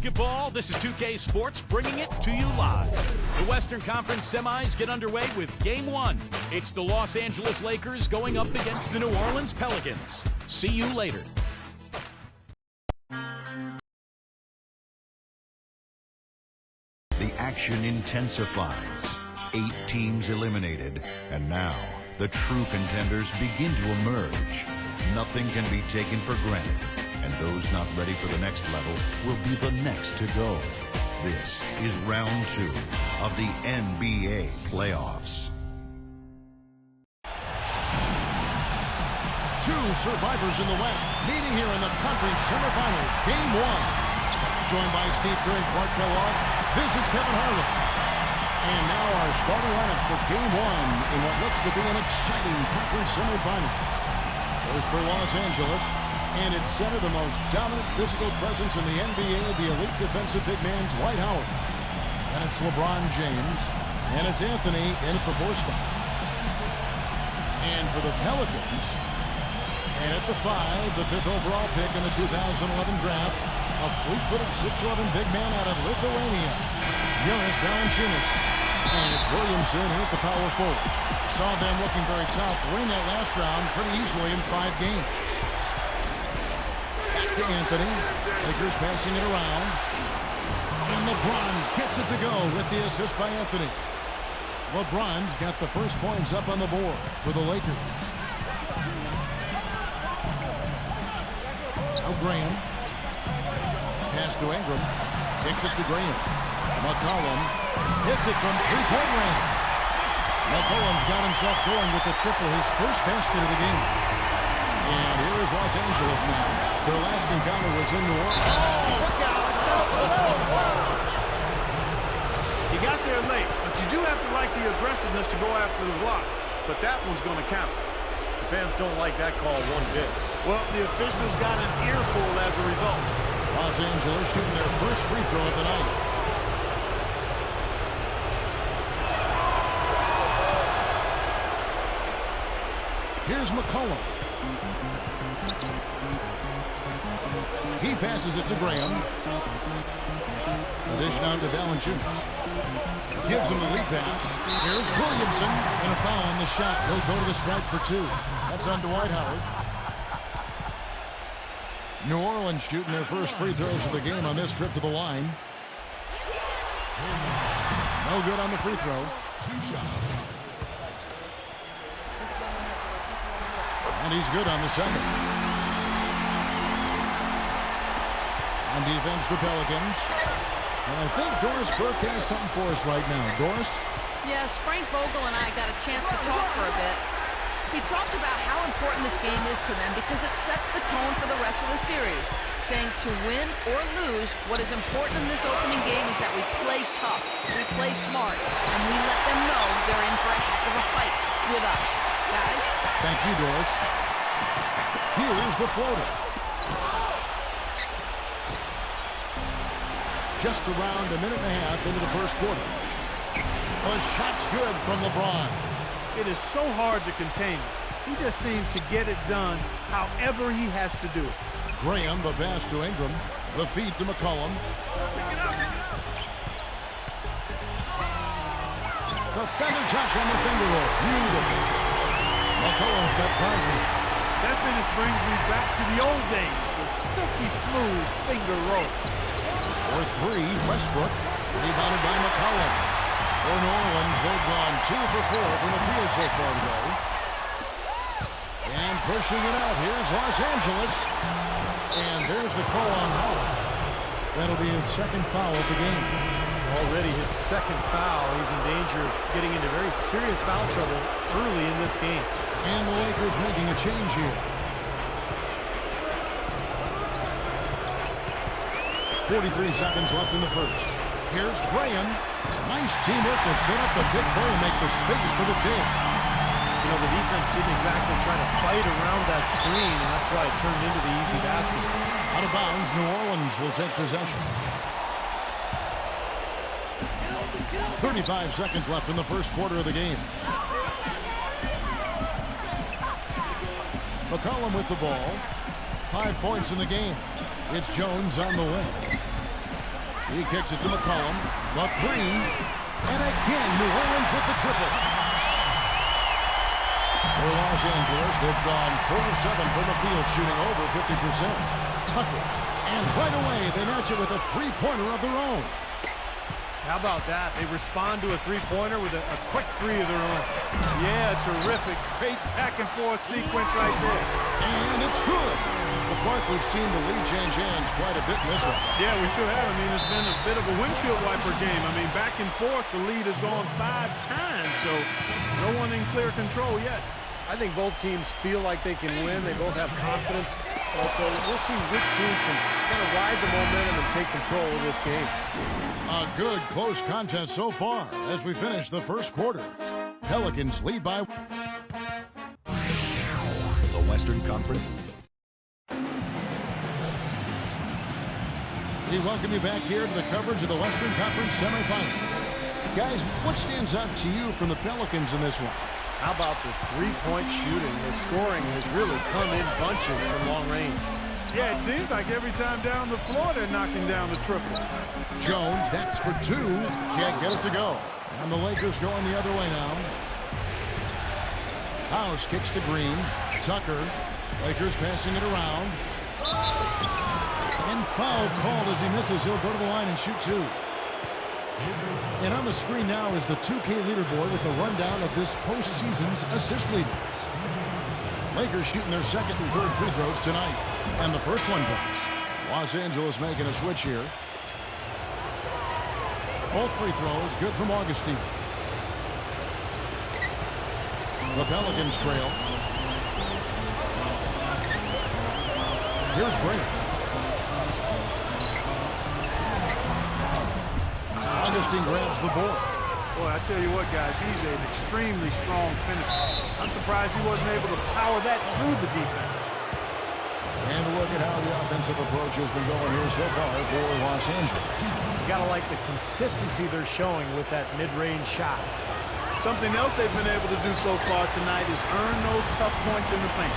basketball, this is 2K Sports bringing it to you live. The Western Conference semis get underway with Game 1. It's the Los Angeles Lakers going up against the New Orleans Pelicans. See you later. The action intensifies. 8 teams eliminated, and now the true contenders begin to emerge. Nothing can be taken for granted, and those not ready for the next level will be the next to go. This is round 2 of the NBA playoffs. 2 survivors in the West meeting here in the conference semifinals, Game 1. Joined by Steve Kerr and Clark Kellogg, this is Kevin Harlan. And now our starting lineup for Game 1 in what looks to be an exciting conference semifinals. First for Los Angeles, and it's center the most dominant physical presence in the NBA, the elite defensive big man, Dwight Howard. And it's LeBron James, and it's Anthony in at the 4 spot. And for the Pelicans, and at the 5, the 5th overall pick in the 2011 draft, a fleet-footed 6'11" big man out of Lithuania, Jonas Valanciunas. And it's Williamson here at the power forward. Saw them looking very tough, winning that last round pretty easily in 5 games. Back to Anthony. Lakers passing it around. And LeBron gets it to go with the assist by Anthony. LeBron's got the first points up on the board for the Lakers. Now Graham. Pass to Ingram. Kicks it to Graham. McCollum hits it from 3-point range. McCollum's got himself going with the triple, his first basket of the game. And here is Los Angeles now. Their last encounter was in New Orleans. Oh, look out. You got there late, but you do have to like the aggressiveness to go after the block. But that one's going to count. The fans don't like that call one bit. Well, the officials got an earful as a result. Los Angeles shooting their first free throw of the night. Here's McCollum. He passes it to Graham. Addition out to Valanciunas. Gives him the lead pass. Here's Williamson. And a foul on the shot. He'll go to the stripe for 2. That's on Dwight Howard. New Orleans shooting their first free throws of the game on this trip to the line. No good on the free throw. 2 shots. And he's good on the second. On defense, the Pelicans. And I think Doris Burke has something for us right now. Doris? Yes, Frank Vogel and I got a chance to talk for a bit. He talked about how important this game is to them because it sets the tone for the rest of the series, saying to win or lose, what is important in this opening game is that we play tough, we play smart, and we let them know they're in for a heck of a fight with us. Guys? Thank you, Doris. Here's the floater. Just around a minute and a half into the first quarter. The shot's good from LeBron. It is so hard to contain him. He just seems to get it done however he has to do it. Graham, the pass to Ingram. The feed to McCollum. The feather touch on the finger roll. Beautiful. McCollum's got 5 here. That finish brings me back to the old days, the silky smooth finger roll. For 3, Westbrook. Rebounded by McCollum. For New Orleans, they've gone 2 for 4 from the field so far today. And pushing it out, here's Los Angeles. And there's the call on Howard. That'll be his second foul of the game. Already his second foul. He's in danger of getting into very serious foul trouble early in this game. And the Lakers making a change here. 43 seconds left in the first. Here's Graham. Nice teamwork to set up the big play and make the space for the jam. You know, the defense didn't exactly try to fight around that screen, and that's why it turned into the easy basket. Out of bounds, New Orleans will take possession. 35 seconds left in the first quarter of the game. McCollum with the ball. 5 points in the game. It's Jones on the wing. He kicks it to McCollum. The three. And again, New Orleans with the triple. For Los Angeles, they've gone 4 of 7 from the field, shooting over 50%. Tucker. And right away, they match it with a three-pointer of their own. How about that? They respond to a three-pointer with a quick three of their own. Yeah, terrific. Great back-and-forth sequence right there. And it's good. Well, Clark, we've seen the lead change hands quite a bit in this one. Yeah, we sure have. I mean, it's been a bit of a windshield wiper game. I mean, back and forth, the lead has gone 5 times, so no one in clear control yet. I think both teams feel like they can win. They both have confidence. So we'll see which team can kind of ride the momentum and take control of this game. A good close contest so far as we finish the first quarter. Pelicans lead by The Western Conference. We welcome you back here to the coverage of the Western Conference semifinals. Guys, what stands out to you from the Pelicans in this one? How about the three-point shooting? The scoring has really come in bunches from long range. Yeah, it seems like every time down the floor, they're knocking down the triple. Jones, that's for 2. Can't get it to go. And the Lakers going the other way now. House kicks to Green. Tucker. Lakers passing it around. And foul called as he misses. He'll go to the line and shoot 2. And on the screen now is the 2K leaderboard with the rundown of this postseason's assist leaders. Lakers shooting their second and third free throws tonight. And the first one goes. Los Angeles making a switch here. Both free throws good from Augustine. The Pelicans trail. Here's Graham. Augustine grabs the board. Boy, I tell you what, guys, he's an extremely strong finisher. I'm surprised he wasn't able to power that through the defense. And look at how the offensive approach has been going here so far for Los Angeles. You got to like the consistency they're showing with that mid-range shot. Something else they've been able to do so far tonight is earn those tough points in the paint.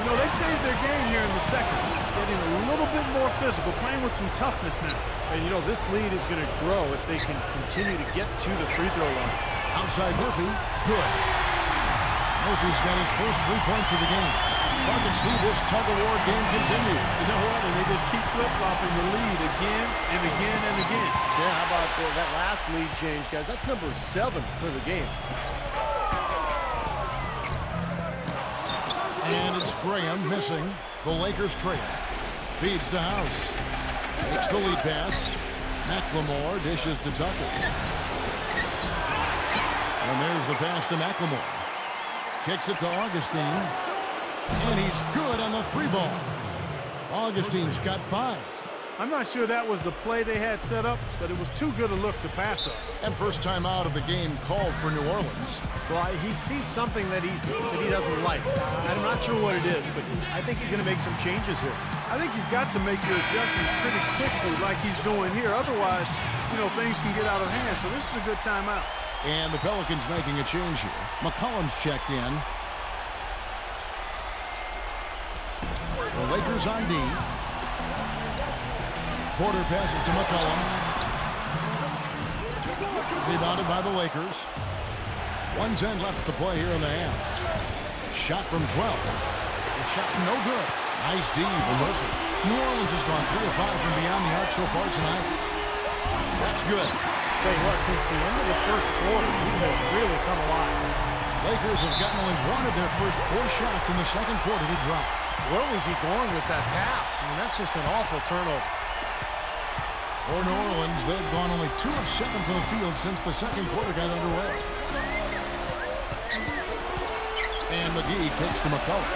You know, they've changed their game here in the second, getting a little bit more physical, playing with some toughness now. And, you know, this lead is going to grow if they can continue to get to the free throw line. Outside Murphy, good. Murphy's got his first 3 points of the game. Clark and Steve, this tug-of-war game continues. You know what? And they just keep flip-flopping the lead again and again and again. Yeah, how about that last lead change, guys? That's number 7 for the game. And it's Graham missing. The Lakers trail. Feeds to House. Takes the lead pass. McLemore dishes to Tucker. And there's the pass to McLemore. Kicks it to Augustine. And he's good on the 3-ball. Augustine's got 5. I'm not sure that was the play they had set up, but it was too good a look to pass up. And first time out of the game called for New Orleans. Well, he sees something that he doesn't like. I'm not sure what it is, but I think he's going to make some changes here. I think you've got to make your adjustments pretty quickly like he's doing here. Otherwise, you know, things can get out of hand. So this is a good timeout. And the Pelicans making a change here. McCollum's checked in. The Lakers on D. Porter passes to McCollum. Rebounded by the Lakers. 1:10 left to play here in the half. Shot from 12. The shot no good. Nice D from Murphy. New Orleans has gone 3 of 5 from beyond the arc so far tonight. That's good. Tell you what, since the end of the first quarter, he has really come alive. Lakers have gotten only 1 of their first 4 shots in the second quarter to drop. Where was he going with that pass? I mean, that's just an awful turnover. For New Orleans, they've gone only 2 of 7 from the field since the second quarter got underway. And McGee kicks to McCollum.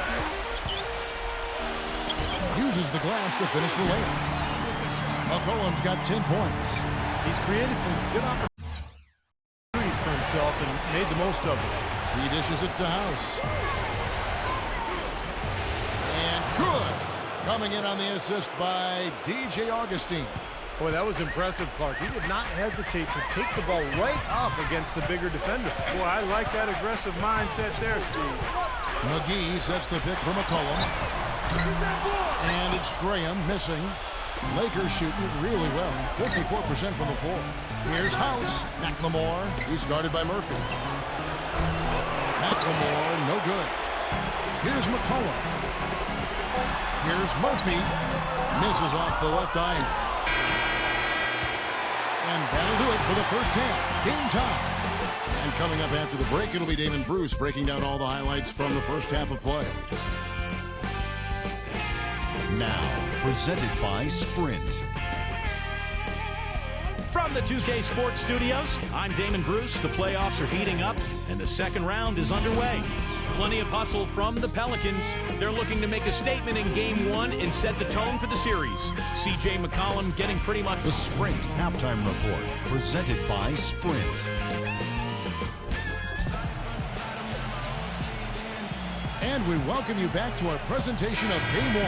Uses the glass to finish the layup. McCollum's got 10 points. He's created some good opportunities for himself and made the most of it. He dishes it to House. And good. Coming in on the assist by DJ Augustine. Boy, that was impressive, Clark. He did not hesitate to take the ball right up against the bigger defender. Boy, I like that aggressive mindset there, Steve. McGee sets the pick for McCollum. And it's Graham missing. Lakers shooting it really well. 54% from the floor. Here's House. McLemore. He's guarded by Murphy. McLemore, no good. Here's McCollum. Here's Murphy. Misses off the left iron. And that'll do it for the first half. Game time. And coming up after the break, it'll be Damon Bruce breaking down all the highlights from the first half of play. Now, presented by Sprint. From the 2K Sports Studios, I'm Damon Bruce. The playoffs are heating up, and the second round is underway. Plenty of hustle from the Pelicans. They're looking to make a statement in Game 1 and set the tone for the series. CJ McCollum getting pretty much... The Sprint Halftime Report, presented by Sprint. And we welcome you back to our presentation of Game 1.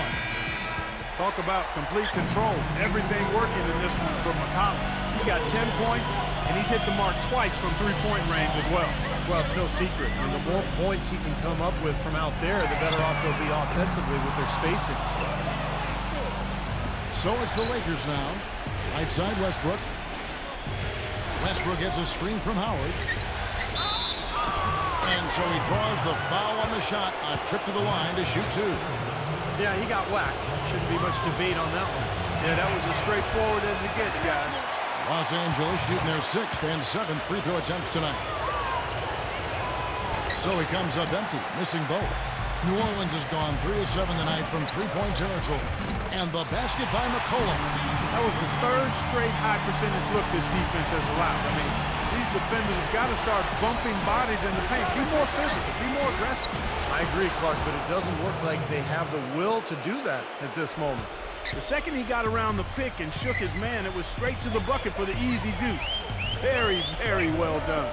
Talk about complete control. Everything working in this one for McCollum. He's got 10 points, and he's hit the mark twice from three-point range as well. Well, it's no secret. And the more points he can come up with from out there, the better off they'll be offensively with their spacing. So it's the Lakers now. Right side, Westbrook. Westbrook gets a screen from Howard. And so he draws the foul on the shot. A trip to the line to shoot two. Yeah, he got whacked. Shouldn't be much debate on that one. Yeah, that was as straightforward as it gets, guys. Los Angeles shooting their 6th and 7th free throw attempts tonight. So he comes up empty, missing both. New Orleans has gone 3 of 7 tonight from three-point territory. And the basket by McCollum. That was the third straight high percentage look this defense has allowed. I mean, these defenders have got to start bumping bodies in the paint. Be more physical, be more aggressive. I agree, Clark, but it doesn't look like they have the will to do that at this moment. The second he got around the pick and shook his man, it was straight to the bucket for the easy deuce. Very, very well done.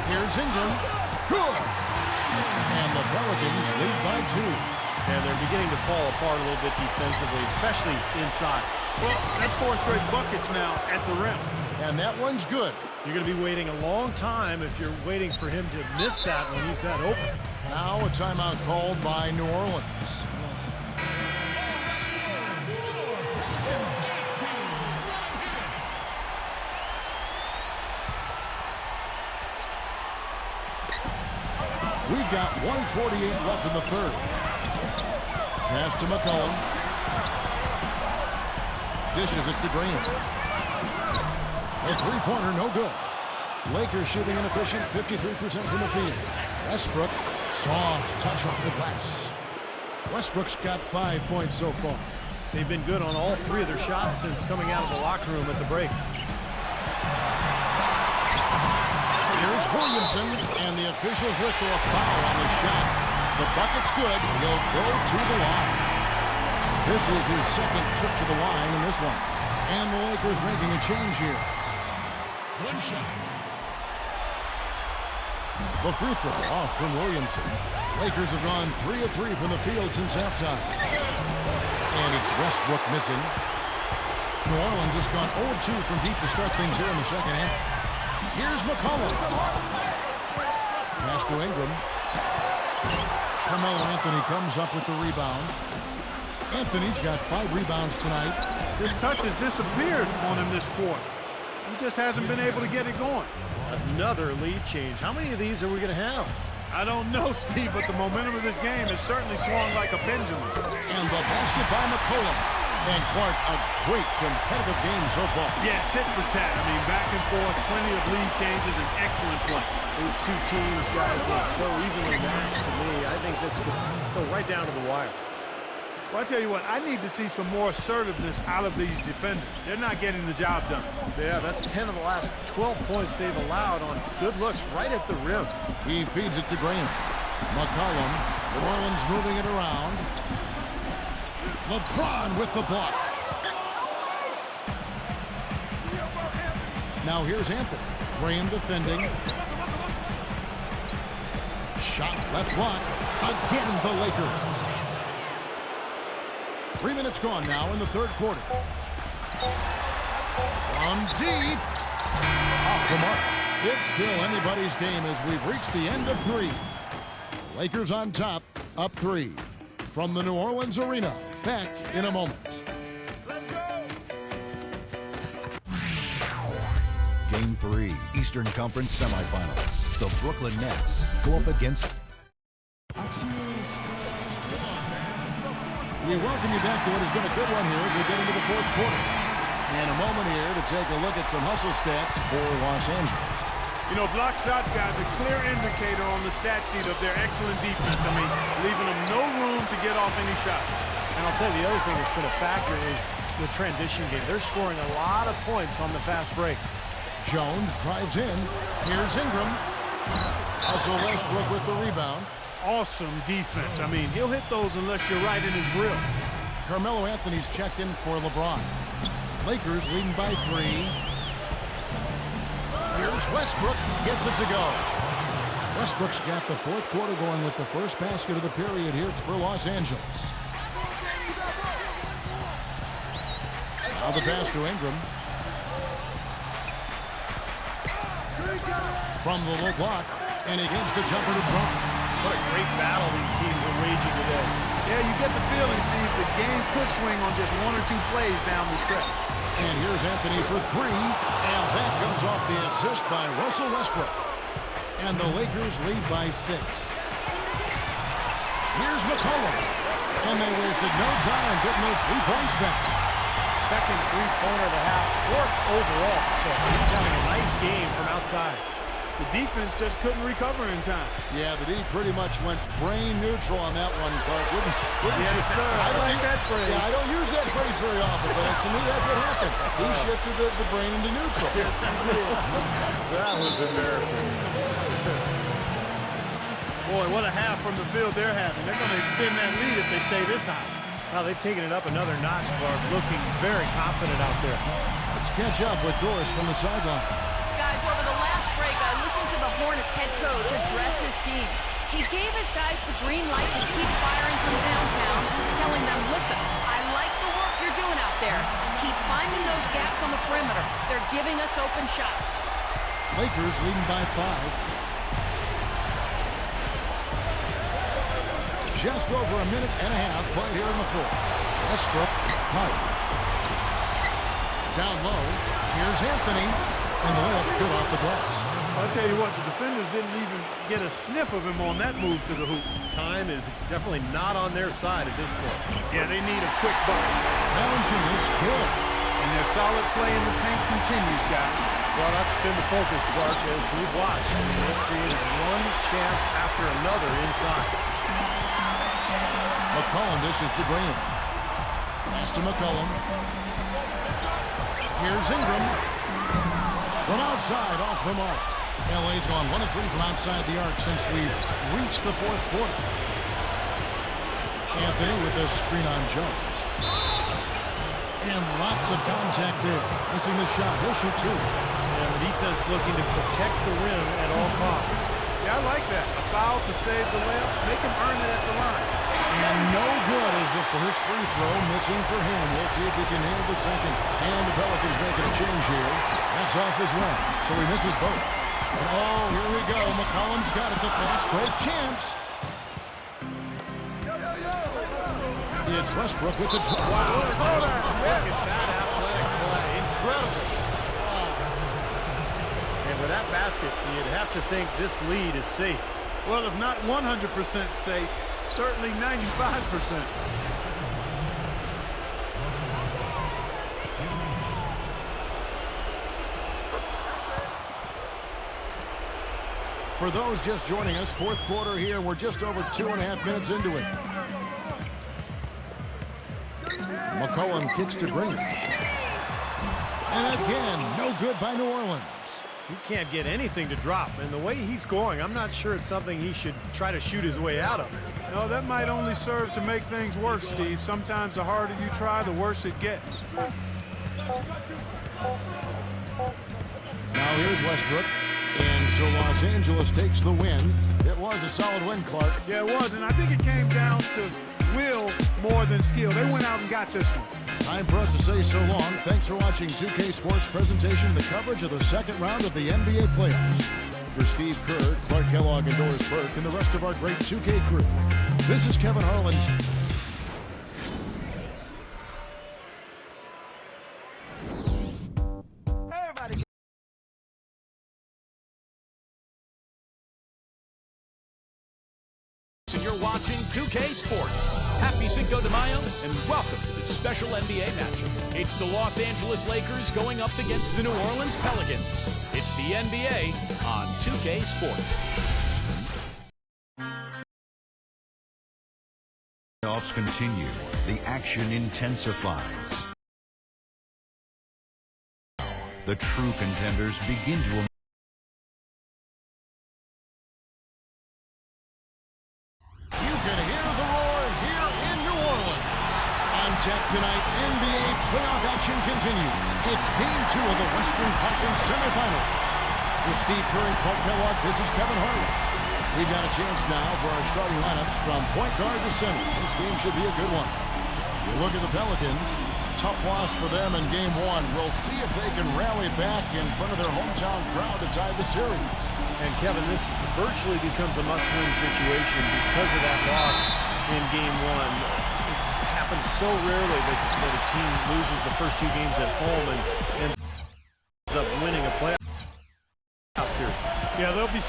Here's Ingram. Good. And the Pelicans lead by 2. And they're beginning to fall apart a little bit defensively, especially inside. Well, that's 4 straight buckets now at the rim. And that one's good. You're going to be waiting a long time if you're waiting for him to miss that when he's that open. Now a timeout called by New Orleans. We've got 1:48 left in the third. Pass to McCollum. Dishes it to Green. A three-pointer, no good. Lakers shooting inefficient, 53% from the field. Westbrook, soft touch off the glass. Westbrook's got 5 points so far. They've been good on all 3 of their shots since coming out of the locker room at the break. Here's Williamson, and the officials whistle a foul on the shot. The bucket's good. He'll go to the line. This is his second trip to the line in this one. And the Lakers making a change here. One shot. The free throw off from Williamson. Lakers have gone 3 of 3 from the field since halftime. And it's Westbrook missing. New Orleans has gone 0 of 2 from deep to start things here in the second half. Here's McCollum. Pass to Ingram. Carmelo Anthony comes up with the rebound. Anthony's got 5 rebounds tonight. This touch has disappeared on him this quarter. He just hasn't been able to get it going. Another lead change. How many of these are we going to have? I don't know, Steve, but the momentum of this game has certainly swung like a pendulum. And the basket by McCollum. And Clark, a great competitive game so far. Yeah, tit for tat. I mean, back and forth, plenty of lead changes, and excellent play. These two teams, guys, look so evenly matched to me. I think this could go right down to the wire. Well, I tell you what, I need to see some more assertiveness out of these defenders. They're not getting the job done. Yeah, that's 10 of the last 12 points they've allowed on good looks right at the rim. He feeds it to Green. McCollum, New Orleans moving it around. LeBron with the block. Now here's Anthony. Graham defending. Shot left block. Again, the Lakers. 3 minutes gone now in the third quarter. From deep. Off the mark. It's still anybody's game as we've reached the end of 3. Lakers on top, up 3. From the New Orleans arena. Back in a moment. Game 3, Eastern Conference semifinals. The Brooklyn Nets go up against... We welcome you back to what has been a good one here as we get into the fourth quarter. And a moment here to take a look at some hustle stats for Los Angeles. You know, block shots, guys, a clear indicator on the stat sheet of their excellent defense. I mean, leaving them no room to get off any shots. And I'll tell you, the other thing that's been a factor is the transition game. They're scoring a lot of points on the fast break. Jones drives in. Here's Ingram. Russell Westbrook with the rebound. Awesome defense. I mean, he'll hit those unless you're right in his grill. Carmelo Anthony's checked in for LeBron. Lakers leading by 3. Here's Westbrook. Gets it to go. Westbrook's got the fourth quarter going with the first basket of the period here for Los Angeles. Now the pass to Ingram. From the low block. And he gets the jumper to drop. What a great battle these teams are waging today. Yeah, you get the feeling, Steve, the game could swing on just 1 or 2 plays down the stretch. And here's Anthony for 3. And that comes off the assist by Russell Westbrook. And the Lakers lead by 6. Here's McCollum. And they wasted no time getting those 3 points back. Second three-pointer of the half, 4th overall. So he's having a nice game from outside. The defense just couldn't recover in time. Yeah, the D pretty much went brain neutral on that one, Clark. Wouldn't yes, you? sir. I like that phrase. Yeah, I don't use that phrase very often, but to me, that's what happened. He shifted the brain into neutral. That was embarrassing. Boy, what a half from the field they're having. They're going to extend that lead if they stay this high. Now they've taken it up another notch, Clark, looking very confident out there. Let's catch up with Doris from the sideline. Guys, over the last break, I listened to the Hornets head coach address his team. He gave his guys the green light to keep firing from downtown, telling them, listen, I like the work you're doing out there. Keep finding those gaps on the perimeter. They're giving us open shots. Lakers leading by 5. Just over a minute and a half played here in the fourth. Westbrook, high. Down low, here's Anthony. And the layup's good off the glass. I'll tell you what, the defenders didn't even get a sniff of him on that move to the hoop. Time is definitely not on their side at this point. Yeah, they need a quick bucket. Balancing is good. And their solid play in the paint continues, guys. Well, that's been the focus, Clark, as we've watched. They've created one chance after another inside. McCollum dishes to Green. Pass to McCollum. Here's Ingram. From outside, off the mark. LA's gone 1 of 3 from outside the arc since we've reached the fourth quarter. Anthony with a screen on Jones. And lots of contact there. Missing the shot. He'll shoot 2. And the defense looking to protect the rim at all costs. Yeah, I like that. A foul to save the layup. Make him earn it at the line. And no good is the first free throw missing for him. We'll see if he can nail the second. And the Pelicans making a change here. That's off as well. So he misses both. And oh, here we go. McCollum's got it. The fast break chance. It's Westbrook with the drop. Wow. Look at that athletic play. Incredible. And with that basket, you'd have to think this lead is safe. Well, if not 100% safe, certainly 95%. For those just joining us, fourth quarter here. We're just over 2.5 minutes into it. McCollum kicks to Green. And again, no good by New Orleans. He can't get anything to drop. And the way he's scoring, I'm not sure it's something he should try to shoot his way out of. No, that might only serve to make things worse, Steve. Sometimes the harder you try, the worse it gets. Now here's Westbrook. And so Los Angeles takes the win. It was a solid win, Clark. Yeah, it was, and I think it came down to will more than skill. They went out and got this one. Time for us to say so long. Thanks for watching 2K Sports presentation, the coverage of the second round of the NBA playoffs. For Steve Kerr, Clark Kellogg, and Doris Burke, and the rest of our great 2K crew, this is Kevin Harlan. 2K Sports. Happy Cinco de Mayo and welcome to this special NBA matchup. It's the Los Angeles Lakers going up against the New Orleans Pelicans. It's the NBA on 2K Sports. Playoffs continue. The action intensifies. The true contenders begin to emerge. You can hear the roar here in New Orleans. On deck tonight, NBA playoff action continues. It's Game 2 of the Western Conference semifinals. With Steve Kerr and Clark Kellogg, this is Kevin Harlan. We've got a chance now for our starting lineups from point guard to center. This game should be a good one. You look at the Pelicans. Tough loss for them in Game 1. We'll see if they can rally back in front of their hometown crowd to tie the series. And Kevin, this virtually becomes a must-win situation because of that loss in Game 1. It's happened so rarely that a team loses the first 2 games at home and ends up winning a playoff series. Yeah, they'll be